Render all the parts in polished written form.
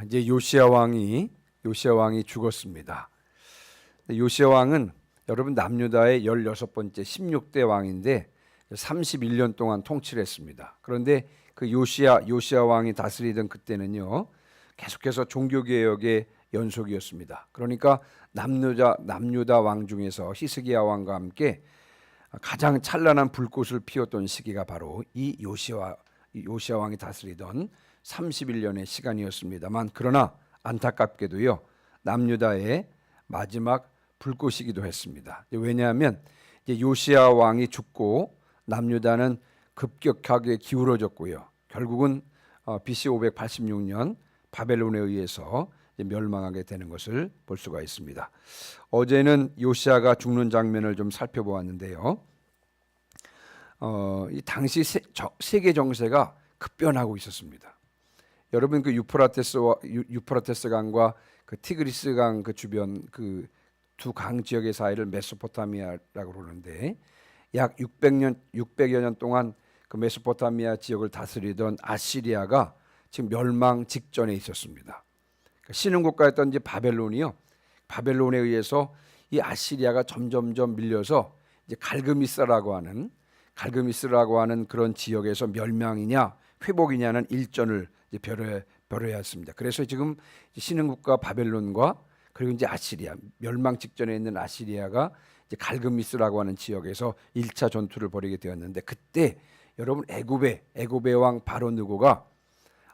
이제 요시야 왕이 죽었습니다. 요시야 왕은 여러분 남유다의 16번째 16대 왕인데 31년 동안 통치를 했습니다. 그런데 그 요시야 왕이 다스리던 그때는요, 계속해서 종교 개혁의 연속이었습니다. 그러니까 남유다 왕 중에서 히스기야 왕과 함께 가장 찬란한 불꽃을 피웠던 시기가 바로 이 요시야 왕이 다스리던 31년의 시간이었습니다만, 그러나 안타깝게도요, 남유다의 마지막 불꽃이기도 했습니다. 왜냐하면 이제 요시야 왕이 죽고 남유다는 급격하게 기울어졌고요, 결국은 BC 586년 바벨론에 의해서 멸망하게 되는 것을 볼 수가 있습니다. 어제는 요시야가 죽는 장면을 좀 살펴보았는데요, 이 당시 세계 정세가 급변하고 있었습니다. 여러분 그 유프라테스 강과 그 티그리스 강 그 주변 그 두 강 지역의 사이를 메소포타미아라고 그러는데, 약 600여 년 동안 그 메소포타미아 지역을 다스리던 아시리아가 지금 멸망 직전에 있었습니다. 신흥국가였던 이제 바벨론에 의해서 이 아시리아가 점점점 밀려서 이제 갈그미스라고 하는 그런 지역에서 멸망이냐 회복이냐는 일전을 이제 벌여야 했습니다. 그래서 지금 신흥국가 바벨론과 그리고 이제 아시리아, 멸망 직전에 있는 아시리아가 이제 갈그미스라고 하는 지역에서 1차 전투를 벌이게 되었는데, 그때 여러분 애굽의 왕 바로 느고가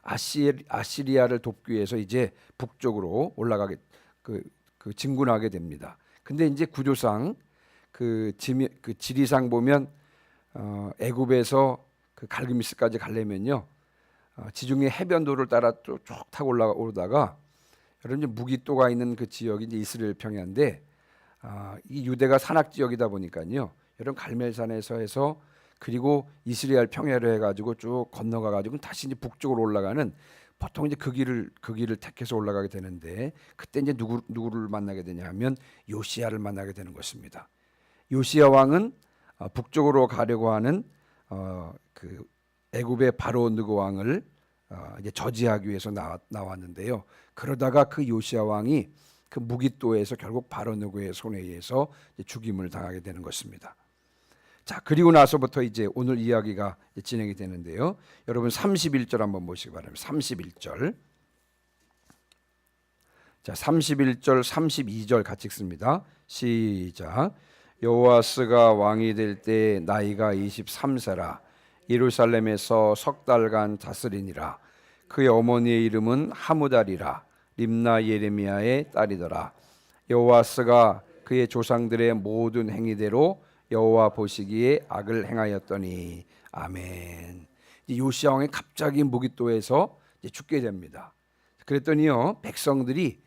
아시리아를 돕기 위해서 이제 북쪽으로 올라가게 그 진군하게 됩니다. 근데 이제 구조상 그 지리상 보면 애굽에서 그 갈그미스까지 가려면요, 지중해 해변도를 따라 쭉 타고 올라오다가 여러분 이제 무기또가 있는 그 지역이 이제 이스라엘 평야인데, 이 유대가 산악 지역이다 보니까요, 여러분 갈멜산에서 해서 그리고 이스라엘 평야로 해가지고 쭉 건너가가지고 다시 이제 북쪽으로 올라가는, 보통 이제 그 길을 택해서 올라가게 되는데, 그때 이제 누구를 만나게 되냐면 요시야를 만나게 되는 것입니다. 요시야 왕은 북쪽으로 가려고 하는 그 애굽의 바로 느고 왕을 이제 저지하기 위해서 나왔는데요. 그러다가 그 요시야 왕이 그 무기또에서 결국 바로 느고의 손에 의해서 죽임을 당하게 되는 것입니다. 자, 그리고 나서부터 이제 오늘 이야기가 진행이 되는데요. 여러분 31절 한번 보시기 바랍니다. 31절. 자, 31절, 32절 같이 읽습니다. 시작. 여호아스가 왕이 될 때 나이가 23세라. 예루살렘에서 석 달간 다스리니라. 그의 어머니의 이름은 하무달이라. 림나 예레미야의 딸이더라. 여호아스가 그의 조상들의 모든 행위대로 여호와 보시기에 악을 행하였더니. 아멘. 요시야 왕이 갑자기 무기또에서 죽게 됩니다. 그랬더니요, 백성들이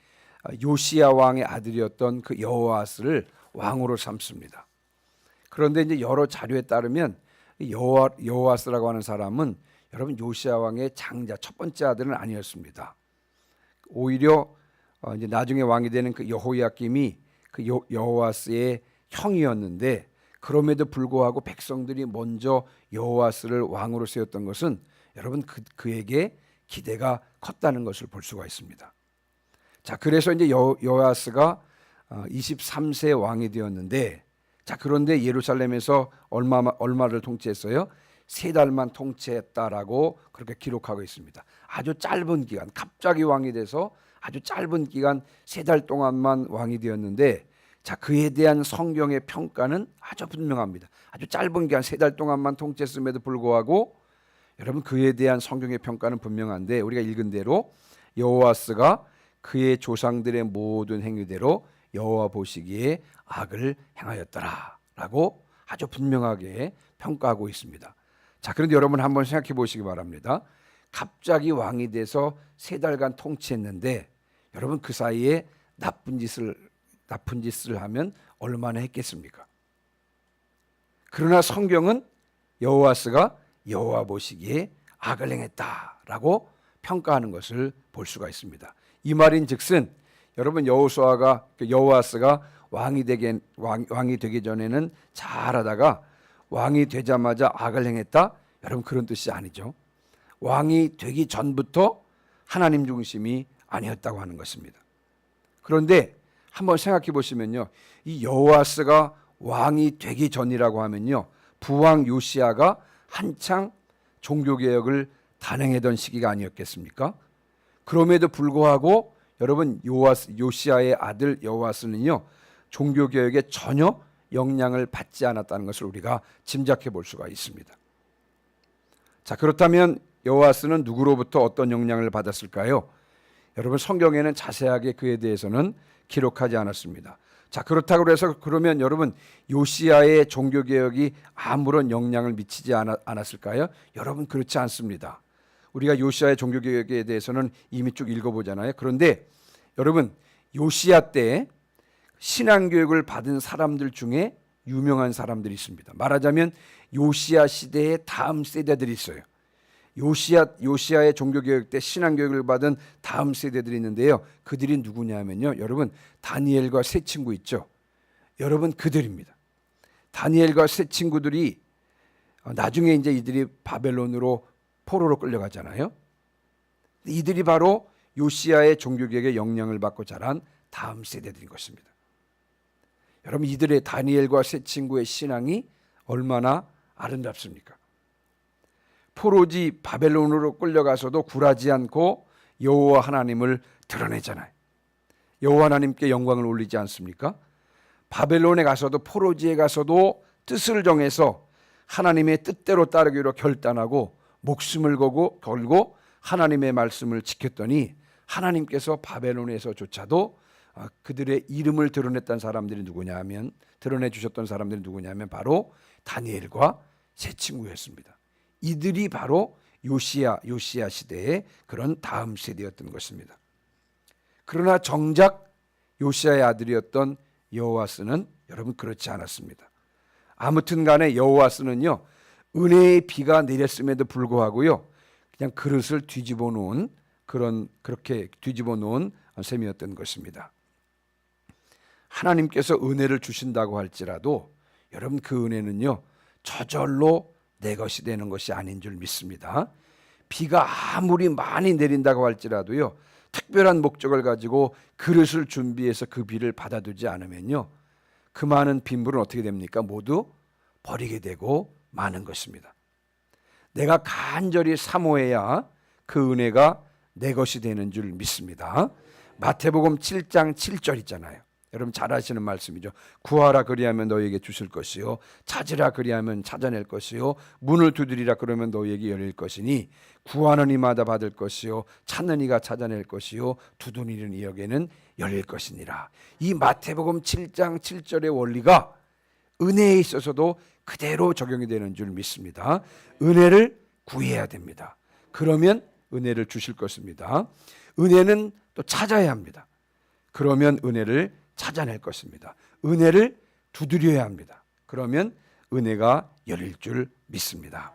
요시야 왕의 아들이었던 그 여호아스를 왕으로 삼습니다. 그런데 이제 여러 자료에 따르면 여호아스라고 하는 사람은 여러분 요시야 왕의 장자 첫 번째 아들은 아니었습니다. 오히려 이제 나중에 왕이 되는 그 여호야김이 그 여호아스의 형이었는데, 그럼에도 불구하고 백성들이 먼저 여호아스를 왕으로 세웠던 것은 여러분 그에게 기대가 컸다는 것을 볼 수가 있습니다. 자, 그래서 이제 여호아스가 23세 왕이 되었는데, 자, 그런데 예루살렘에서 얼마를 통치했어요? 3달만 통치했다라고 그렇게 기록하고 있습니다. 아주 짧은 기간, 갑자기 왕이 돼서 아주 짧은 기간 3달 동안만 왕이 되었는데, 자, 그에 대한 성경의 평가는 아주 분명합니다. 아주 짧은 기간 3달 동안만 통치했음에도 불구하고 여러분 그에 대한 성경의 평가는 분명한데, 우리가 읽은 대로 여호아스가 그의 조상들의 모든 행위대로 여호와 보시기에 악을 행하였더라라고 아주 분명하게 평가하고 있습니다. 자, 그런데 여러분 한번 생각해 보시기 바랍니다. 갑자기 왕이 돼서 3달간 통치했는데, 여러분 그 사이에 나쁜 짓을 하면 얼마나 했겠습니까? 그러나 성경은 여호아스가 여호와 보시기에 악을 행했다라고 평가하는 것을 볼 수가 있습니다. 이 말인즉슨 여러분 여호아스가 왕이 되기 전에는 잘하다가 왕이 되자마자 악을 행했다? 여러분 그런 뜻이 아니죠. 왕이 되기 전부터 하나님 중심이 아니었다고 하는 것입니다. 그런데 한번 생각해 보시면요, 이 여호와스가 왕이 되기 전이라고 하면요, 부왕 요시야가 한창 종교개혁을 단행하던 시기가 아니었겠습니까? 그럼에도 불구하고 여러분, 요시야의 아들 여호와스는요, 종교개혁에 전혀 영향을 받지 않았다는 것을 우리가 짐작해 볼 수가 있습니다. 자, 그렇다면 여호와스는 누구로부터 어떤 영향을 받았을까요? 여러분, 성경에는 자세하게 그에 대해서는 기록하지 않았습니다. 자, 그렇다고 해서 그러면 여러분, 요시야의 종교개혁이 아무런 영향을 미치지 않았을까요? 여러분, 그렇지 않습니다. 우리가 요시야의 종교개혁에 대해서는 이미 쭉 읽어보잖아요. 그런데 여러분, 요시야 때 신앙교육을 받은 사람들 중에 유명한 사람들이 있습니다. 말하자면 요시야 시대의 다음 세대들이 있어요. 요시야의 종교개혁 때 신앙교육을 받은 다음 세대들이 있는데요, 그들이 누구냐면요, 여러분, 다니엘과 세 친구 있죠. 여러분, 그들입니다. 다니엘과 세 친구들이 나중에 이제 이들이 바벨론으로 포로로 끌려가잖아요. 이들이 바로 요시야의 종교개혁에 영향을 받고 자란 다음 세대들인 것입니다. 여러분, 이들의 다니엘과 세 친구의 신앙이 얼마나 아름답습니까? 포로지 바벨론으로 끌려가서도 굴하지 않고 여호와 하나님을 드러내잖아요. 여호와 하나님께 영광을 올리지 않습니까? 바벨론에 가서도, 포로지에 가서도 뜻을 정해서 하나님의 뜻대로 따르기로 결단하고 목숨을 걸고 하나님의 말씀을 지켰더니 하나님께서 바벨론에서조차도 그들의 이름을 드러내 주셨던 사람들이 누구냐면 바로 다니엘과 세 친구였습니다. 이들이 바로 요시야 시대의 그런 다음 세대였던 것입니다. 그러나 정작 요시야의 아들이었던 여호와스는 여러분, 그렇지 않았습니다. 아무튼 간에 여호와스는요, 은혜의 비가 내렸음에도 불구하고요, 그냥 그릇을 그렇게 뒤집어 놓은 셈이었던 것입니다. 하나님께서 은혜를 주신다고 할지라도 여러분, 그 은혜는요, 저절로 내 것이 되는 것이 아닌 줄 믿습니다. 비가 아무리 많이 내린다고 할지라도요, 특별한 목적을 가지고 그릇을 준비해서 그 비를 받아두지 않으면요, 그 많은 빗물은 어떻게 됩니까? 모두 버리게 되고 마는 것입니다. 내가 간절히 사모해야 그 은혜가 내 것이 되는 줄 믿습니다. 마태복음 7장 7절 있잖아요. 여러분, 잘 아시는 말씀이죠. 구하라 그리하면 너에게 주실 것이요, 찾으라 그리하면 찾아낼 것이요, 문을 두드리라 그러면 너에게 열릴 것이니 구하는 이마다 받을 것이요, 찾는 이가 찾아낼 것이요, 두드리는 이에게는 열릴 것이니라. 이 마태복음 7장 7절의 원리가 은혜에 있어서도 그대로 적용이 되는 줄 믿습니다. 은혜를 구해야 됩니다. 그러면 은혜를 주실 것입니다. 은혜는 또 찾아야 합니다. 그러면 은혜를 찾아낼 것입니다. 은혜를 두드려야 합니다. 그러면 은혜가 열릴 줄 믿습니다.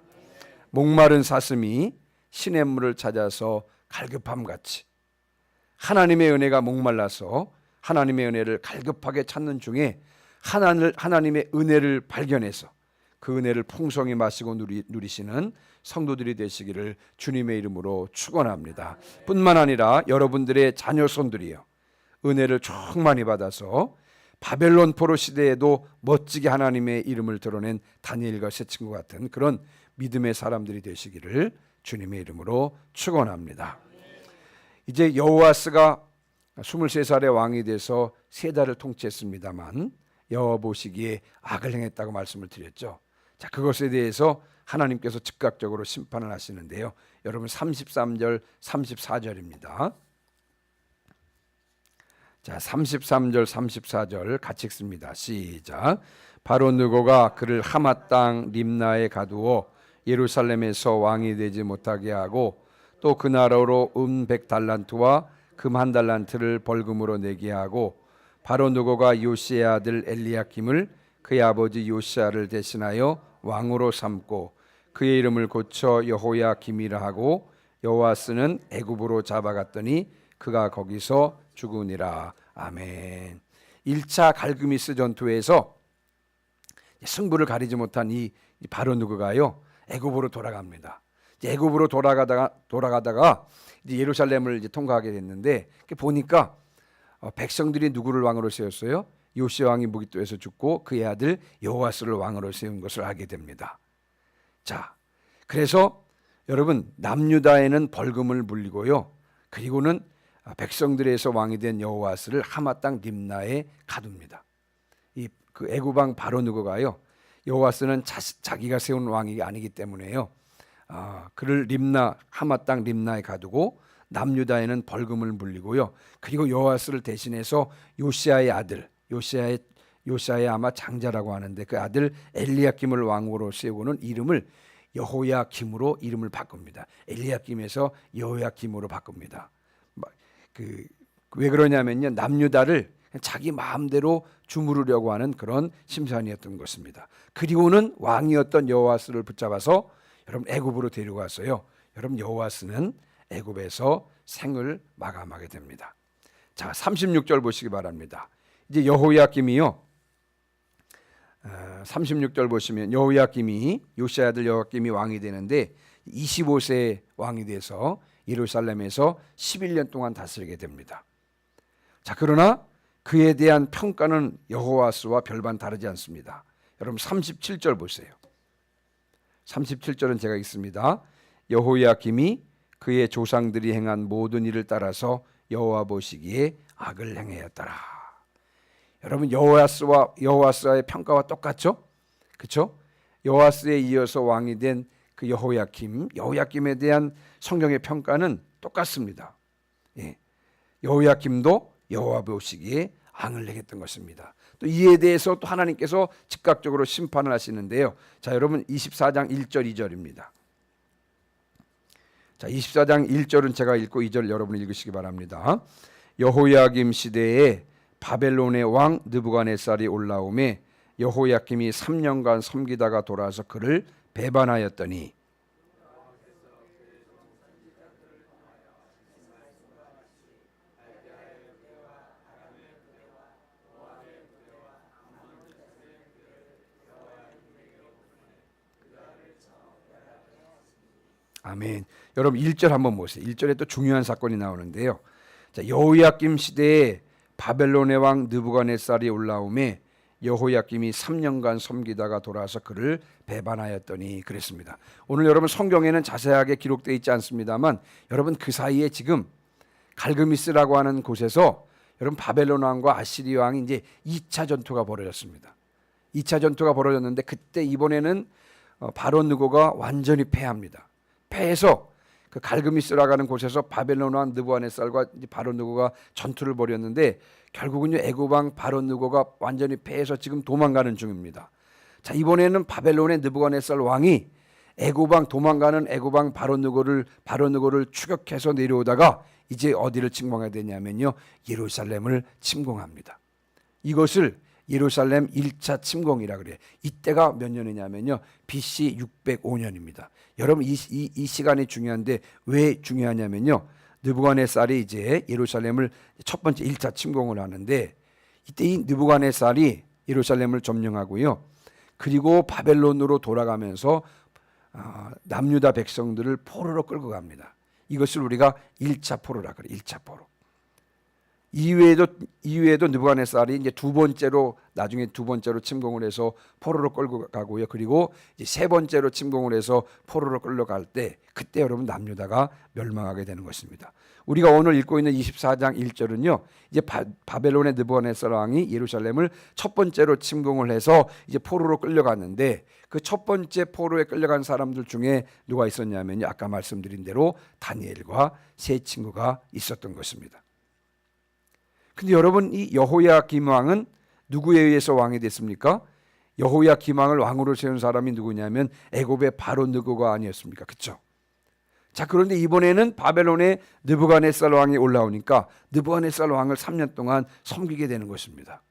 목마른 사슴이 시냇물을 찾아서 갈급함같이 하나님의 은혜가 목말라서 하나님의 은혜를 갈급하게 찾는 중에 하나님의 은혜를 발견해서 그 은혜를 풍성히 마시고 누리시는 성도들이 되시기를 주님의 이름으로 축원합니다. 뿐만 아니라 여러분들의 자녀손들이요, 은혜를 충만히 받아서 바벨론 포로 시대에도 멋지게 하나님의 이름을 드러낸 다니엘과 세 친구 같은 그런 믿음의 사람들이 되시기를 주님의 이름으로 축원합니다. 이제 여호와스가 23살의 왕이 돼서 3달을 통치했습니다만 여호와 보시기에 악을 행했다고 말씀을 드렸죠. 자, 그것에 대해서 하나님께서 즉각적으로 심판을 하시는데요, 여러분 33절 34절입니다. 자, 33절 34절 같이 읽습니다. 시작. 바로 느고가 그를 하맛 땅 림나에 가두어 예루살렘에서 왕이 되지 못하게 하고 또 그 나라로 100달란트와 금 1달란트를 벌금으로 내게 하고 바로 느고가 요시의 아들 엘리야킴을 그의 아버지 요시야를 대신하여 왕으로 삼고 그의 이름을 고쳐 여호야김이라 하고 여호와스는 애굽으로 잡아갔더니 그가 거기서 죽으니라. 아멘. 1차 갈그미스 전투에서 승부를 가리지 못한 이 바로 누구가요, 애굽으로 돌아갑니다. 이제 애굽으로 돌아가다가 이제 예루살렘을 이제 통과하게 됐는데 보니까 백성들이 누구를 왕으로 세웠어요? 요시야 왕이 무기또에서 죽고 그의 아들 여호와스를 왕으로 세운 것을 알게 됩니다. 자, 그래서 여러분 남유다에는 벌금을 물리고요. 그리고는 백성들에서 왕이 된 여호와스를 하마 땅 림나에 가둡니다. 그 애굽 왕 바로 느고가요. 여호와스는 자기가 세운 왕이 아니기 때문에요. 그를 하마 땅 림나에 가두고 남유다에는 벌금을 물리고요. 그리고 여호와스를 대신해서 요시야의 아들, 요시야의 아마 장자라고 하는데 그 아들 엘리야김을 왕으로 세우고는 이름을 여호야김으로 이름을 바꿉니다. 엘리야김에서 여호야김으로 바꿉니다. 왜 그러냐면요, 남유다를 자기 마음대로 주무르려고 하는 그런 심산이었던 것입니다. 그리고는 왕이었던 여호와스를 붙잡아서 여러분 애굽으로 데려갔어요. 여러분 여호와스는 애굽에서 생을 마감하게 됩니다. 자, 36절 보시기 바랍니다. 이제 여호야김이요. 36절 보시면 여호야김이 요시야 아들 여호야김이 왕이 되는데 25세 왕이 돼서 예루살렘에서 11년 동안 다스리게 됩니다. 자, 그러나 그에 대한 평가는 여호와스와 별반 다르지 않습니다. 여러분 37절 보세요. 37절은 제가 읽습니다. 여호야김이 그의 조상들이 행한 모든 일을 따라서 여호와 보시기에 악을 행하였더라. 여러분 여호와스와의 평가와 똑같죠? 그렇죠? 여호와스에 이어서 왕이 된 그 여호야김에 대한 성경의 평가는 똑같습니다. 예. 여호야김도 여호와 보시기에 악을 행했던 것입니다. 또 이에 대해서 또 하나님께서 즉각적으로 심판을 하시는데요. 자, 여러분 24장 1절 2절입니다. 자, 24장 1절은 제가 읽고 2절 여러분이 읽으시기 바랍니다. 여호야김 시대에 바벨론의 왕 느부갓네살이 올라오매 여호야김이 3년간 섬기다가 돌아서 그를 배반하였더니 아멘. 여러분 1절 한번 보세요. 1절에 또 중요한 사건이 나오는데요. 자, 여호야김 시대에 바벨론의 왕 느부갓네살이 올라오매 여호야김이 3년간 섬기다가 돌아서 그를 배반하였더니 그랬습니다. 오늘 여러분 성경에는 자세하게 기록되어 있지 않습니다만 여러분 그 사이에 지금 갈그미스라고 하는 곳에서 여러분 바벨론 왕과 아시리아 왕이 이제 2차 전투가 벌어졌습니다. 2차 전투가 벌어졌는데 그때 이번에는 바로 느고가 완전히 패합니다. 패해서 그 갈그미스라고 하는 곳에서 바벨론 왕 느부갓네살과 바로 느고가 전투를 벌였는데 결국은요 애굽 왕 바로 느고가 완전히 패해서 지금 도망가는 중입니다. 자, 이번에는 바벨론의 느부갓네살 왕이 도망가는 애굽 왕 바로 느고를 추격해서 내려오다가 이제 어디를 침공해야 되냐면요 예루살렘을 침공합니다. 이것을 예루살렘 1차 침공이라 그래요. 이때가 몇 년이냐면요 BC 605년입니다. 여러분 이 시간이 중요한데 왜 중요하냐면요 느부갓네살이 이제 예루살렘을 첫 번째 1차 침공을 하는데 이때 이 느부갓네살이 예루살렘을 점령하고요. 그리고 바벨론으로 돌아가면서 남유다 백성들을 포로로 끌고 갑니다. 이것을 우리가 1차 포로라 그래요. 1차 포로. 이외에도 느부갓네살이 이제 나중에 두 번째로 침공을 해서 포로로 끌고 가고요. 그리고 이제 세 번째로 침공을 해서 포로로 끌려갈 때 그때 여러분 남유다가 멸망하게 되는 것입니다. 우리가 오늘 읽고 있는 24장 1절은요. 이제 바벨론의 느부갓네살 왕이 예루살렘을 첫 번째로 침공을 해서 이제 포로로 끌려갔는데 그 첫 번째 포로에 끌려간 사람들 중에 누가 있었냐면요. 아까 말씀드린 대로 다니엘과 세 친구가 있었던 것입니다. 근데 여러분 이 여호야김 왕은 누구에 의해서 왕이 됐습니까? 여호야김 왕을 왕으로 세운 사람이 누구냐면 애굽의 바로 느고가 아니었습니까? 그렇죠? 자, 그런데 이번에는 바벨론의 느부갓네살 왕이 올라오니까 느부갓네살 왕을 3년 동안 섬기게 되는 것입니다.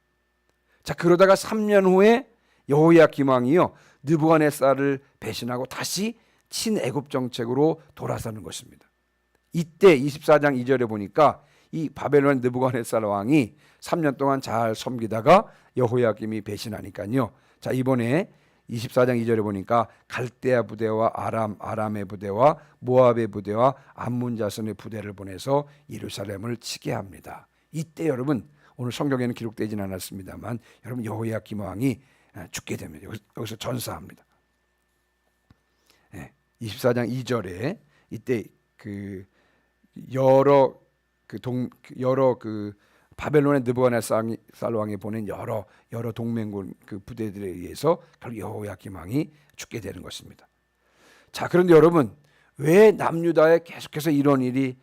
자, 그러다가 3년 후에 여호야김 왕이요 느부갓네살을 배신하고 다시 친애굽 정책으로 돌아서는 것입니다. 이때 24장 2절에 보니까 이 바벨론 느부갓네살 왕이 3년 동안 잘 섬기다가 여호야김이 배신하니까요. 자, 이번에 24장 2절에 보니까 갈대아 부대와 아람의 부대와 모압의 부대와 암몬 자손의 부대를 보내서 예루살렘을 치게 합니다. 이때 여러분, 오늘 성경에는 기록되지는 않았습니다만 여러분, 여호야김 왕이 죽게 됩니다. 여기서 전사합니다. 24장 2절에 이때 여러 바벨론의 느부갓네살 왕이 보낸 여러 동맹군 그 부대들에 의해서 결국 여호야김 왕이 죽게 되는 것입니다. 자, 그런데 여러분, 왜 남유다에 계속해서 이런 일이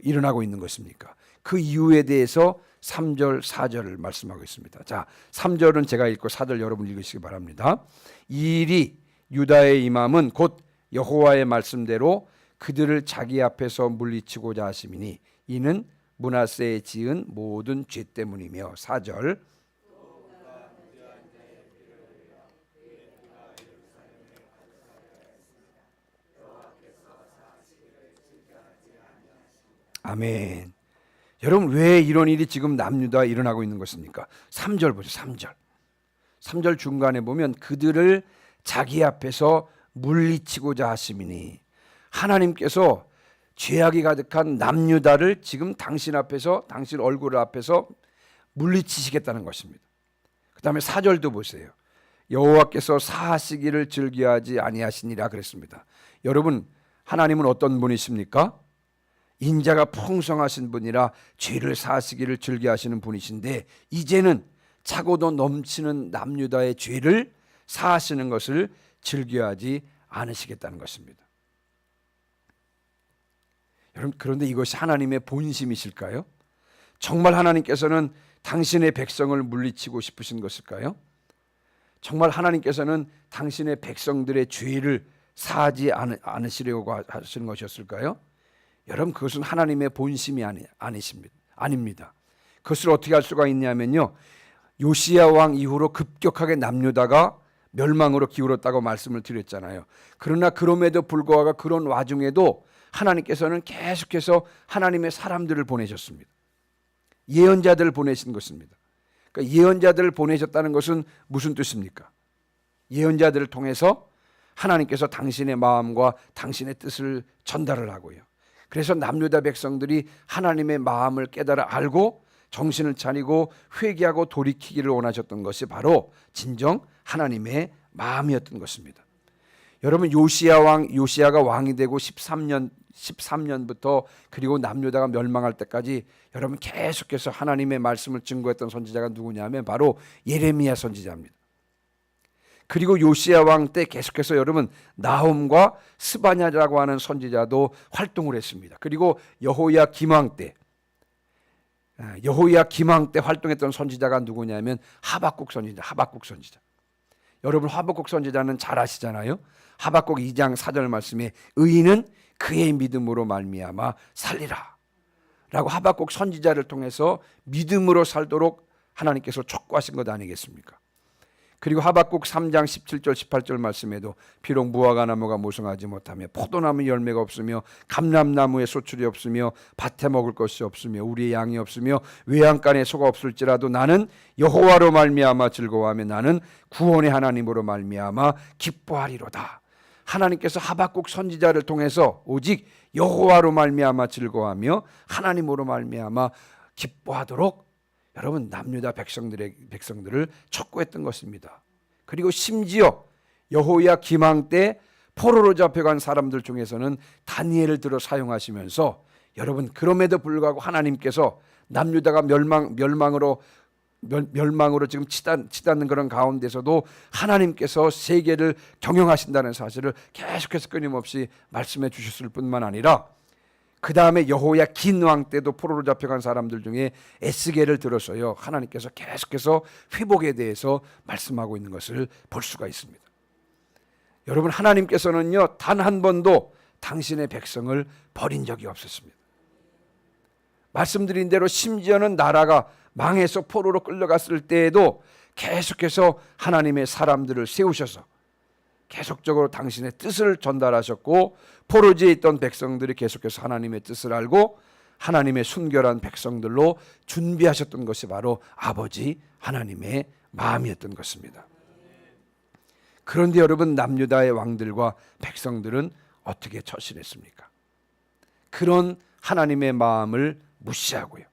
일어나고 있는 것입니까? 그 이유에 대해서 3절, 4절을 말씀하고 있습니다. 자, 3절은 제가 읽고 4절 여러분 읽으시기 바랍니다. 이 일이 유다에 임함은 곧 여호와의 말씀대로 그들을 자기 앞에서 물리치고자 하심이니 이는 므낫세에 지은 모든 죄 때문이며. 4절, 아멘. 여러분, 왜 이런 일이 지금 남유다에 일어나고 있는 것입니까? 3절 보죠. 3절 중간에 보면 그들을 자기 앞에서 물리치고자 하심이니, 하나님께서 죄악이 가득한 남유다를 지금 당신 앞에서, 당신 얼굴 앞에서 물리치시겠다는 것입니다. 그 다음에 4절도 보세요. 여호와께서 사하시기를 즐겨하지 아니하시니라 그랬습니다. 여러분, 하나님은 어떤 분이십니까? 인자가 풍성하신 분이라 죄를 사하시기를 즐겨하시는 분이신데, 이제는 차고도 넘치는 남유다의 죄를 사하시는 것을 즐겨하지 않으시겠다는 것입니다. 여러분, 그런데 이것이 하나님의 본심이실까요? 정말 하나님께서는 당신의 백성을 물리치고 싶으신 것일까요? 정말 하나님께서는 당신의 백성들의 죄를 사하지 않으시려고 하시는 것이었을까요? 여러분, 그것은 하나님의 본심이 아닙니다. 그것을 어떻게 할 수가 있냐면요, 요시야 왕 이후로 급격하게 남유다가 멸망으로 기울었다고 말씀을 드렸잖아요. 그러나 그럼에도 불구하고 그런 와중에도 하나님께서는 계속해서 하나님의 사람들을 보내셨습니다. 예언자들을 보내신 것입니다. 그러니까 예언자들을 보내셨다는 것은 무슨 뜻입니까? 예언자들을 통해서 하나님께서 당신의 마음과 당신의 뜻을 전달을 하고요. 그래서 남유다 백성들이 하나님의 마음을 깨달아 알고 정신을 차리고 회개하고 돌이키기를 원하셨던 것이 바로 진정 하나님의 마음이었던 것입니다. 여러분, 요시야가 왕이 되고 13년부터 그리고 남유다가 멸망할 때까지 여러분 계속해서 하나님의 말씀을 증거했던 선지자가 누구냐면 바로 예레미야 선지자입니다. 그리고 요시야 왕 때 계속해서 여러분 나훔과 스바냐라고 하는 선지자도 활동을 했습니다. 그리고 여호야 김왕 때 활동했던 선지자가 누구냐면 하박국 선지자. 여러분, 하박국 선지자는 잘 아시잖아요. 하박국 2장 4절 말씀에 의인은 그의 믿음으로 말미암아 살리라 라고 하박국 선지자를 통해서 믿음으로 살도록 하나님께서 촉구하신 것 아니겠습니까? 그리고 하박국 3장 17절 18절 말씀에도 비록 무화과 나무가 무성하지 못하며 포도나무 열매가 없으며 감람나무에 소출이 없으며 밭에 먹을 것이 없으며 우리의 양이 없으며 외양간에 소가 없을지라도 나는 여호와로 말미암아 즐거워하며 나는 구원의 하나님으로 말미암아 기뻐하리로다. 하나님께서 하박국 선지자를 통해서 오직 여호와로 말미암아 즐거워하며 하나님으로 말미암아 기뻐하도록 여러분 남유다 백성들을 촉구했던 것입니다. 그리고 심지어 여호야 김왕 때 포로로 잡혀간 사람들 중에서는 다니엘을 들어 사용하시면서 여러분 그럼에도 불구하고 하나님께서 남유다가 멸망으로 지금 치닫는 그런 가운데서도 하나님께서 세계를 경영하신다는 사실을 계속해서 끊임없이 말씀해 주셨을 뿐만 아니라 그 다음에 여호야 긴 왕 때도 포로로 잡혀간 사람들 중에 에스겔을 들어서요 하나님께서 계속해서 회복에 대해서 말씀하고 있는 것을 볼 수가 있습니다. 여러분, 하나님께서는요 단 한 번도 당신의 백성을 버린 적이 없었습니다. 말씀드린 대로 심지어는 나라가 망해서 포로로 끌려갔을 때에도 계속해서 하나님의 사람들을 세우셔서 계속적으로 당신의 뜻을 전달하셨고 포로지에 있던 백성들이 계속해서 하나님의 뜻을 알고 하나님의 순결한 백성들로 준비하셨던 것이 바로 아버지 하나님의 마음이었던 것입니다. 그런데 여러분, 남유다의 왕들과 백성들은 어떻게 처신했습니까? 그런 하나님의 마음을 무시하고요,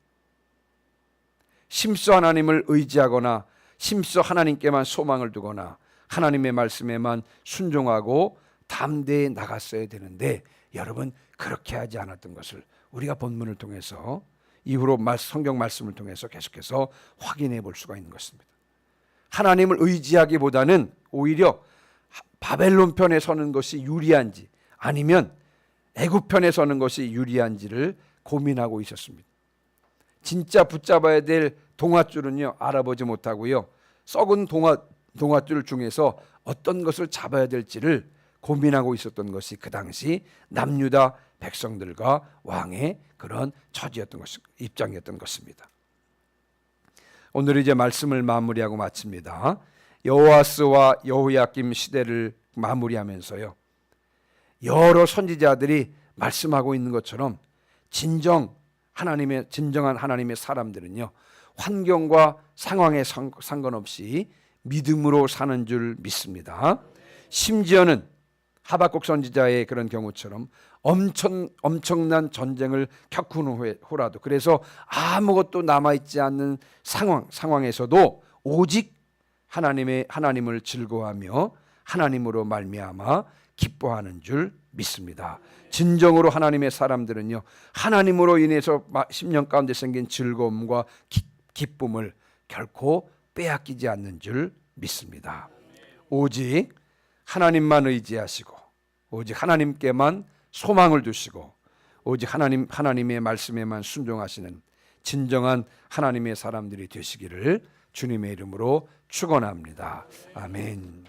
심수 하나님을 의지하거나 심수 하나님께만 소망을 두거나 하나님의 말씀에만 순종하고 담대히 나갔어야 되는데, 여러분, 그렇게 하지 않았던 것을 우리가 본문을 통해서, 이후로 성경 말씀을 통해서 계속해서 확인해 볼 수가 있는 것입니다. 하나님을 의지하기보다는 오히려 바벨론 편에 서는 것이 유리한지 아니면 애굽 편에 서는 것이 유리한지를 고민하고 있었습니다. 진짜 붙잡아야 될 동아줄은요, 알아보지 못하고요, 썩은 동아줄 중에서 어떤 것을 잡아야 될지를 고민하고 있었던 것이 그 당시 남유다 백성들과 왕의 그런 처지였던 것, 입장이었던 것입니다. 오늘 이제 말씀을 마무리하고 마칩니다. 여호아스와 여호야김 시대를 마무리하면서요, 여러 선지자들이 말씀하고 있는 것처럼 진정한 하나님의 사람들은요, 환경과 상황에 상관없이 믿음으로 사는 줄 믿습니다. 심지어는 하박국 선지자의 그런 경우처럼 엄청난 전쟁을 겪은 후라도, 그래서 아무것도 남아있지 않는 상황에서도 오직 하나님을 즐거워하며 하나님으로 말미암아 기뻐하는 줄 믿습니다. 진정으로 하나님의 사람들은요, 하나님으로 인해서 심령 가운데 생긴 즐거움과 기쁨을 결코 빼앗기지 않는 줄 믿습니다. 오직 하나님만 의지하시고, 오직 하나님께만 소망을 두시고, 오직 하나님의 말씀에만 순종하시는 진정한 하나님의 사람들이 되시기를 주님의 이름으로 축원합니다. 아멘.